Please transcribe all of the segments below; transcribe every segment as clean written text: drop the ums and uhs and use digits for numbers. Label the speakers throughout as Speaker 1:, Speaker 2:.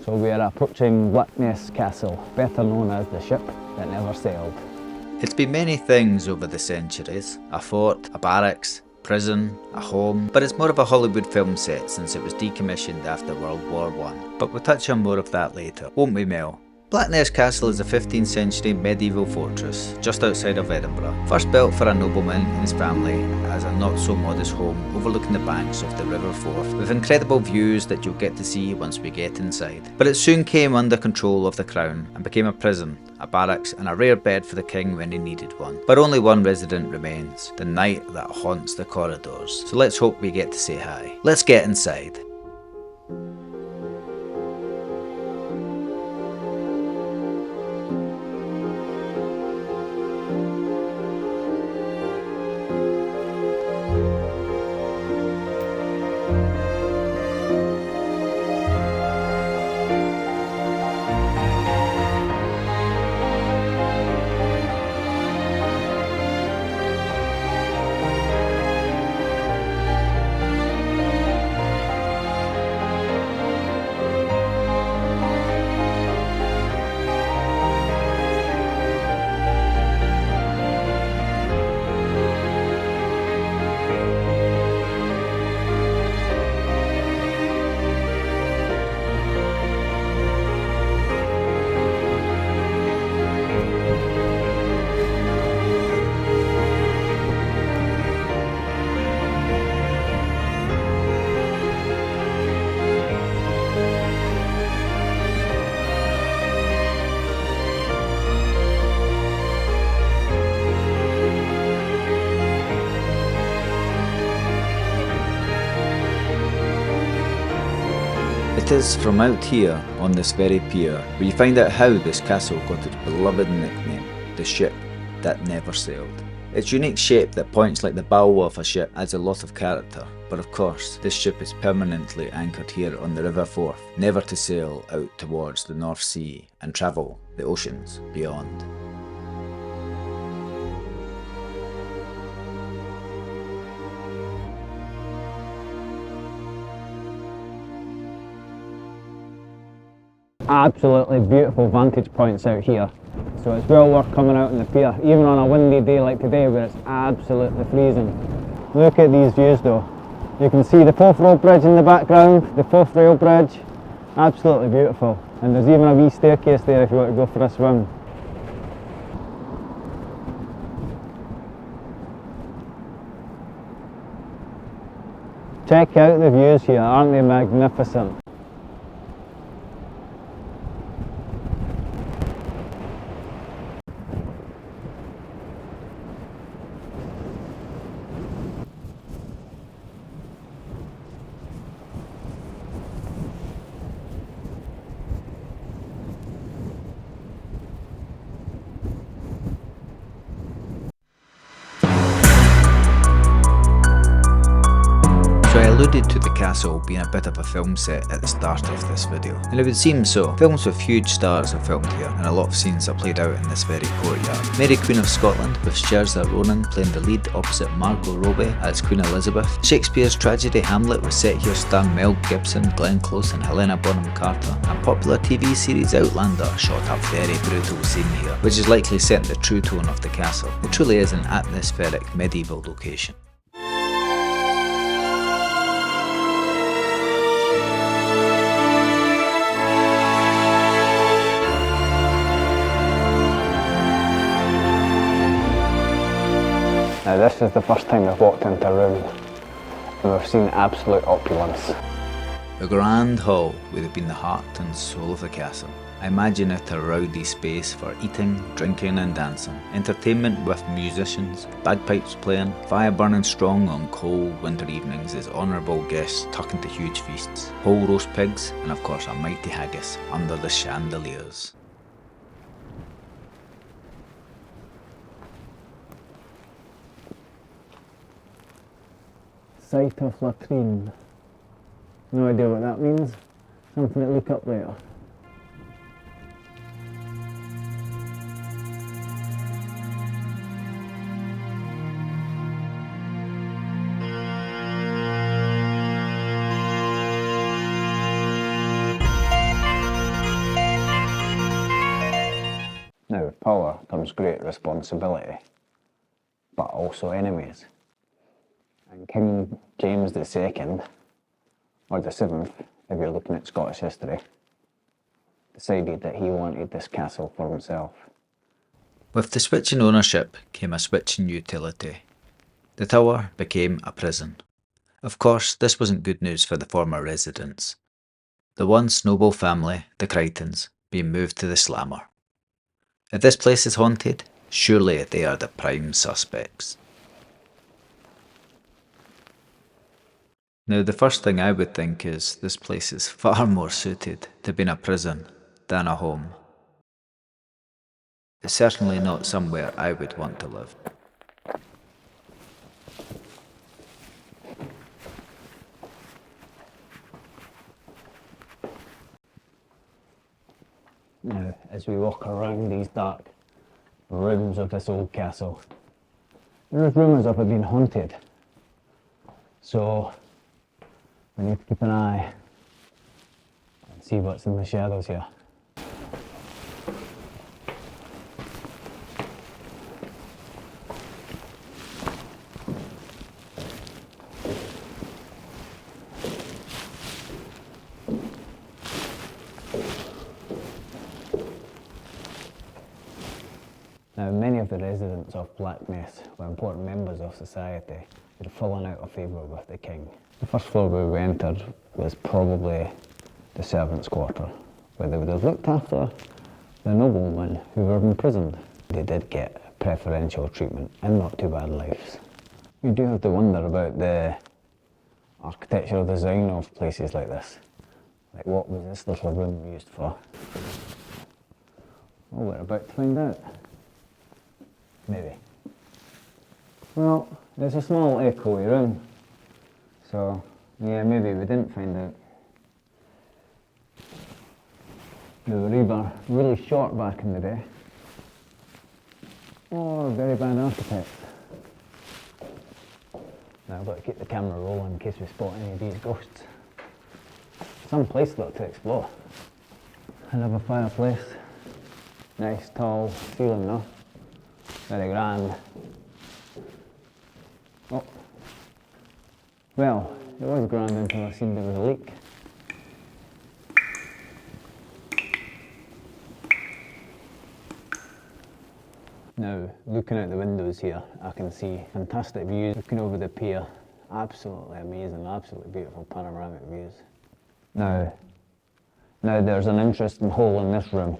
Speaker 1: So we are approaching Blackness castle, better known as the ship that never sailed.
Speaker 2: It's been many things over the centuries, a fort, a barracks, prison, a home, but it's more of a Hollywood film set since it was decommissioned after World War I. But we'll touch on more of that later, won't we, Mel? Blackness Castle is a 15th century medieval fortress just outside of Edinburgh, first built for a nobleman and his family as a not so modest home overlooking the banks of the River Forth, with incredible views that you'll get to see once we get inside. But it soon came under control of the crown and became a prison, a barracks and a rare bed for the king when he needed one. But only one resident remains, the knight that haunts the corridors. So let's hope we get to say hi. Let's get inside. It is from out here, on this very pier, where you find out how this castle got its beloved nickname, the ship that never sailed. Its unique shape that points like the bow of a ship adds a lot of character, but of course, this ship is permanently anchored here on the River Forth, never to sail out towards the North Sea and travel the oceans beyond.
Speaker 1: Absolutely beautiful vantage points out here, so it's well worth coming out on the pier, even on a windy day like today where it's absolutely freezing. Look at these views though. You can see the Forth Road Bridge in the background, the Forth Rail Bridge, absolutely beautiful, and there's even a wee staircase there if you want to go for a swim. Check out the views here, aren't they magnificent?
Speaker 2: So I alluded to the castle being a bit of a film set at the start of this video, and it would seem so. Films with huge stars are filmed here, and a lot of scenes are played out in this very courtyard. Mary Queen of Scotland, with Saoirse Ronan playing the lead opposite Margot Robbie as Queen Elizabeth. Shakespeare's tragedy Hamlet was set here starring Mel Gibson, Glenn Close and Helena Bonham Carter, and popular TV series Outlander shot a very brutal scene here, which is likely set in the true tone of the castle. It truly is an atmospheric medieval location.
Speaker 1: Now this is the first time we've walked into a room and we've seen absolute opulence.
Speaker 2: The grand hall would have been the heart and soul of the castle. I imagine it a rowdy space for eating, drinking and dancing. Entertainment with musicians, bagpipes playing, fire burning strong on cold winter evenings as honourable guests tuck into huge feasts. Whole roast pigs and of course a mighty haggis under the chandeliers.
Speaker 1: Site of Latrine. No idea what that means. Something to look up later. Now with power comes great responsibility, but also enemies. And King James II, or the 7th, if you're looking at Scottish history, decided that he wanted this castle for himself.
Speaker 2: With the switch in ownership came a switch in utility. The tower became a prison. Of course, this wasn't good news for the former residents. The once noble family, the Crichtons, being moved to the Slammer. If this place is haunted, surely they are the prime suspects. Now, the first thing I would think is this place is far more suited to being a prison than a home. It's certainly not somewhere I would want to live.
Speaker 1: Now, as we walk around these dark rooms of this old castle, there's rumours of it being haunted. So, we need to keep an eye and see what's in the shadows here. Now, many of the residents of Blackness were important members of society who had fallen out of favour with the king. The first floor where we entered was probably the servants' quarter, where they would have looked after the noblemen who were imprisoned. They did get preferential treatment and not too bad lives. You do have to wonder about the architectural design of places like this. Like, what was this little room used for? Well, we're about to find out. Maybe. Well, there's a small echoey room, so yeah, maybe we didn't find out. They were either really short back in the day, or very bad architects. Now I've got to keep the camera rolling in case we spot any of these ghosts. Some place though to explore. I have a fireplace. Nice tall ceiling though. Very grand. Oh. Well, it was grand until I seen there was a leak. Now, looking out the windows here, I can see fantastic views. Looking over the pier, absolutely amazing, absolutely beautiful panoramic views. Now there's an interesting hole in this room.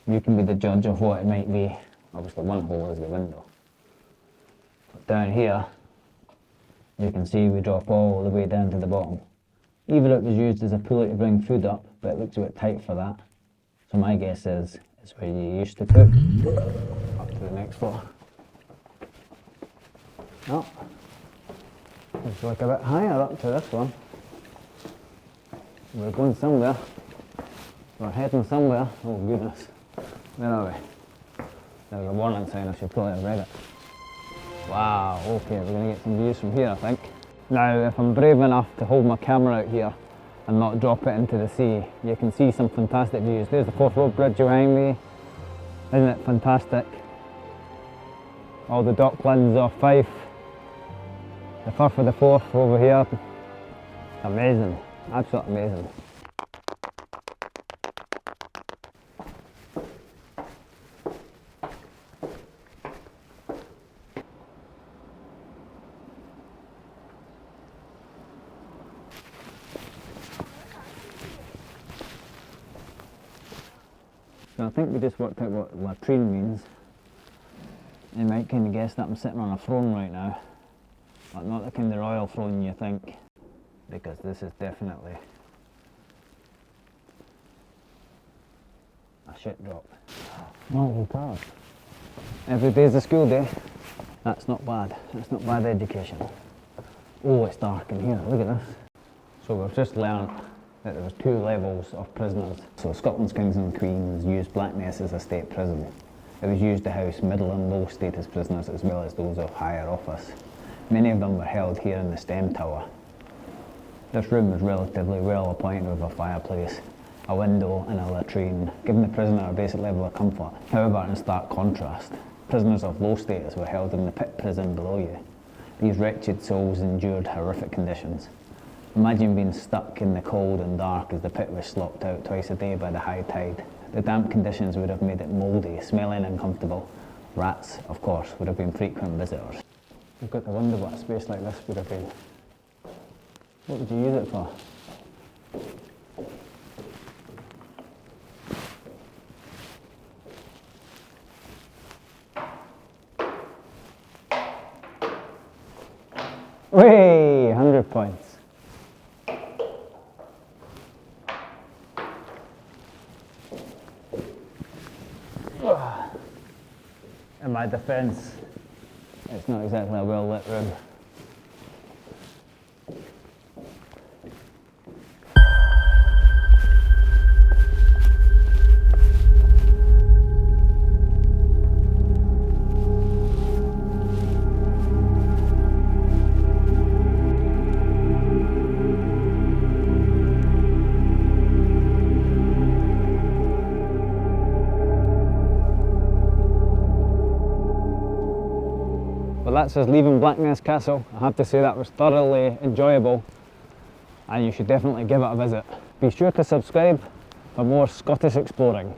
Speaker 1: You can be the judge of what it might be. Obviously one hole is the window. But down here, you can see we drop all the way down to the bottom. Either it was used as a pulley to bring food up, but it looks a bit tight for that. So my guess is it's where you used to cook. Up to the next floor. Oh, let's look a bit higher up to this one. We're going somewhere. We're heading somewhere. Oh goodness. Where are we? There's a warning sign, I should probably have read it. Wow, okay, we're going to get some views from here, I think. Now, if I'm brave enough to hold my camera out here and not drop it into the sea, you can see some fantastic views. There's the Forth Road Bridge behind me. Isn't it fantastic? All the docklands of Fife. The Firth of the Forth over here. Amazing, absolutely amazing. So I think we just worked out what latrine means. You might kind of guess that I'm sitting on a throne right now, but not the kind of royal throne you think, because this is definitely a shit drop. Oh, cars. Every day's a school day. That's not bad. That's not bad education. Oh, it's dark in here. Look at this. So we've just learned that there was 2 levels of prisoners. So Scotland's kings and queens used Blackness as a state prison. It was used to house middle and low status prisoners as well as those of higher office. Many of them were held here in the Stem Tower. This room was relatively well appointed with a fireplace a window and a latrine, giving the prisoner a basic level of comfort. However, in stark contrast, prisoners of low status were held in the pit prison below you. These wretched souls endured horrific conditions. Imagine being stuck in the cold and dark as the pit was slopped out twice a day by the high tide. The damp conditions would have made it mouldy, smelling and uncomfortable. Rats, of course, would have been frequent visitors. You've got the wonder what a space like this would have been. What would you use it for? Way, 100 points. In my defence, it's not exactly a well lit room. Well, that's us leaving Blackness Castle. I have to say that was thoroughly enjoyable and you should definitely give it a visit. Be sure to subscribe for more Scottish exploring.